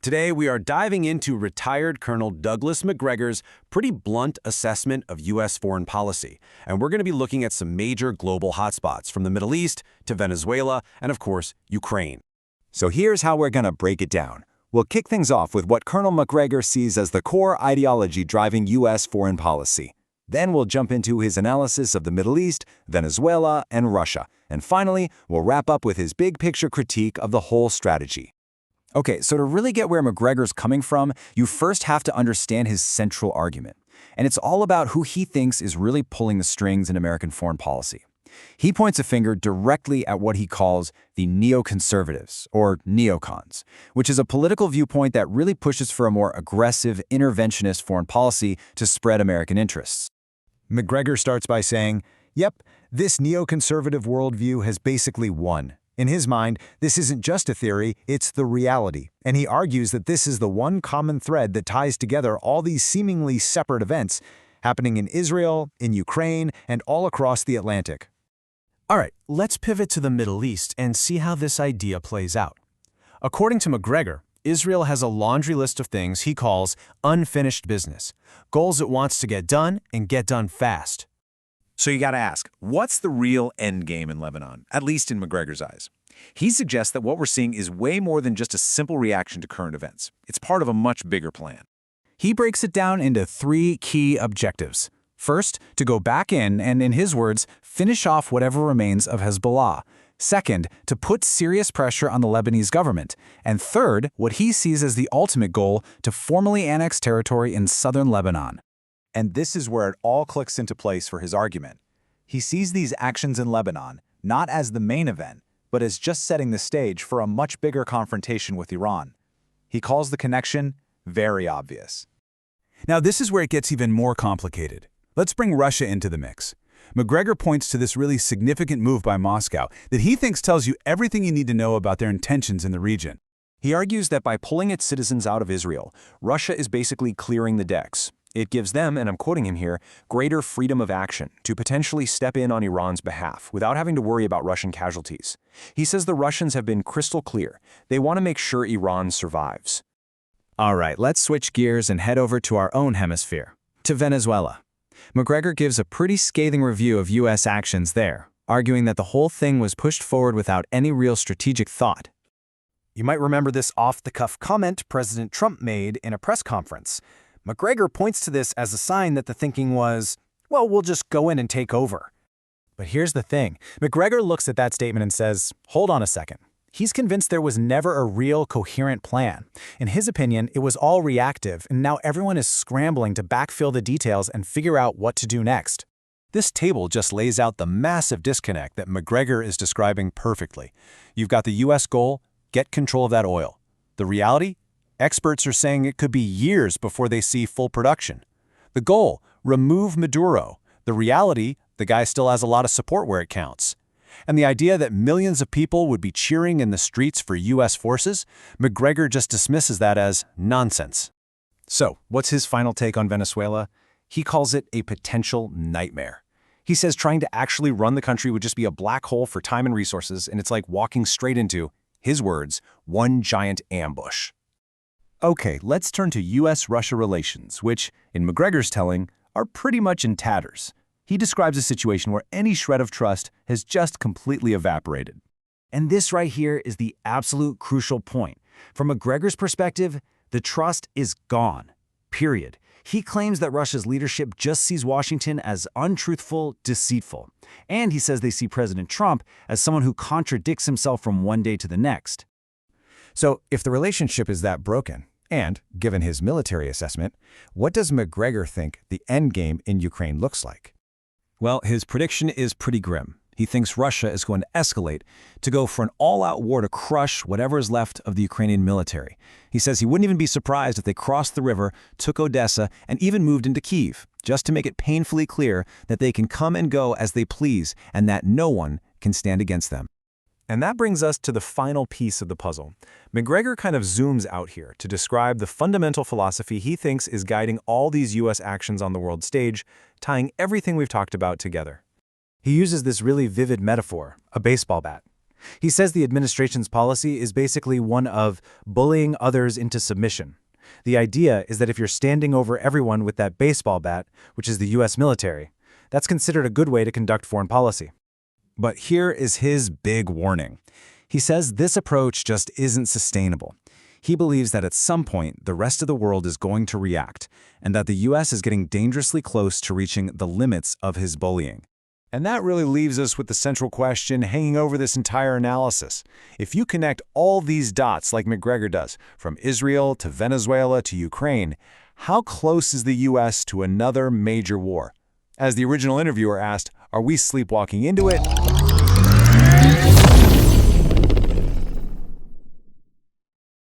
Today, we are diving into retired Colonel Douglas Macgregor's pretty blunt assessment of U.S. foreign policy, and we're going to be looking at some major global hotspots from the Middle East to Venezuela and, of course, Ukraine. So here's how we're going to break it down. We'll kick things off with what Colonel Macgregor sees as the core ideology driving U.S. foreign policy. Then we'll jump into his analysis of the Middle East, Venezuela, and Russia. And finally, we'll wrap up with his big-picture critique of the whole strategy. Okay, so to really get where Macgregor's coming from, you first have to understand his central argument. And it's all about who he thinks is really pulling the strings in American foreign policy. He points a finger directly at what he calls the neoconservatives, or neocons, which is a political viewpoint that really pushes for a more aggressive, interventionist foreign policy to spread American interests. Macgregor starts by saying, yep, this neoconservative worldview has basically won. In his mind, this isn't just a theory, it's the reality, and he argues that this is the one common thread that ties together all these seemingly separate events happening in Israel, in Ukraine, and all across the Atlantic. All right, let's pivot to the Middle East and see how this idea plays out. According to Macgregor, Israel has a laundry list of things he calls unfinished business, goals it wants to get done and get done fast. So you got to ask, what's the real end game in Lebanon, at least in Macgregor's eyes? He suggests that what we're seeing is way more than just a simple reaction to current events. It's part of a much bigger plan. He breaks it down into three key objectives. First, to go back in and, in his words, finish off whatever remains of Hezbollah. Second, to put serious pressure on the Lebanese government. And third, what he sees as the ultimate goal, to formally annex territory in southern Lebanon. And this is where it all clicks into place for his argument. He sees these actions in Lebanon not as the main event, but as just setting the stage for a much bigger confrontation with Iran. He calls the connection very obvious. Now, this is where it gets even more complicated. Let's bring Russia into the mix. Macgregor points to this really significant move by Moscow that he thinks tells you everything you need to know about their intentions in the region. He argues that by pulling its citizens out of Israel, Russia is basically clearing the decks. It gives them, and I'm quoting him here, greater freedom of action to potentially step in on Iran's behalf without having to worry about Russian casualties. He says the Russians have been crystal clear. They want to make sure Iran survives. All right, let's switch gears and head over to our own hemisphere, to Venezuela. Macgregor gives a pretty scathing review of U.S. actions there, arguing that the whole thing was pushed forward without any real strategic thought. You might remember this off-the-cuff comment President Trump made in a press conference. Macgregor points to this as a sign that the thinking was, well, we'll just go in and take over. But here's the thing. Macgregor looks at that statement and says, hold on a second. He's convinced there was never a real coherent plan. In his opinion, it was all reactive, and now everyone is scrambling to backfill the details and figure out what to do next. This table just lays out the massive disconnect that Macgregor is describing perfectly. You've got the U.S. goal, get control of that oil. The reality? Experts are saying it could be years before they see full production. The goal, remove Maduro. The reality, the guy still has a lot of support where it counts. And the idea that millions of people would be cheering in the streets for U.S. forces, Macgregor just dismisses that as nonsense. So, what's his final take on Venezuela? He calls it a potential nightmare. He says trying to actually run the country would just be a black hole for time and resources, and it's like walking straight into, his words, one giant ambush. Okay, let's turn to U.S.-Russia relations, which, in Macgregor's telling, are pretty much in tatters. He describes a situation where any shred of trust has just completely evaporated. And this right here is the absolute crucial point. From Macgregor's perspective, the trust is gone, period. He claims that Russia's leadership just sees Washington as untruthful, deceitful. And he says they see President Trump as someone who contradicts himself from one day to the next. So, if the relationship is that broken, and, given his military assessment, what does Macgregor think the endgame in Ukraine looks like? Well, his prediction is pretty grim. He thinks Russia is going to escalate to go for an all-out war to crush whatever is left of the Ukrainian military. He says he wouldn't even be surprised if they crossed the river, took Odessa, and even moved into Kyiv, just to make it painfully clear that they can come and go as they please and that no one can stand against them. And that brings us to the final piece of the puzzle. Macgregor kind of zooms out here to describe the fundamental philosophy he thinks is guiding all these U.S. actions on the world stage, tying everything we've talked about together. He uses this really vivid metaphor, a baseball bat. He says the administration's policy is basically one of bullying others into submission. The idea is that if you're standing over everyone with that baseball bat, which is the U.S. military, that's considered a good way to conduct foreign policy. But here is his big warning. He says this approach just isn't sustainable. He believes that at some point, the rest of the world is going to react, and that the U.S. is getting dangerously close to reaching the limits of his bullying. And that really leaves us with the central question hanging over this entire analysis. If you connect all these dots like Macgregor does, from Israel to Venezuela to Ukraine, how close is the U.S. to another major war? As the original interviewer asked, are we sleepwalking into it,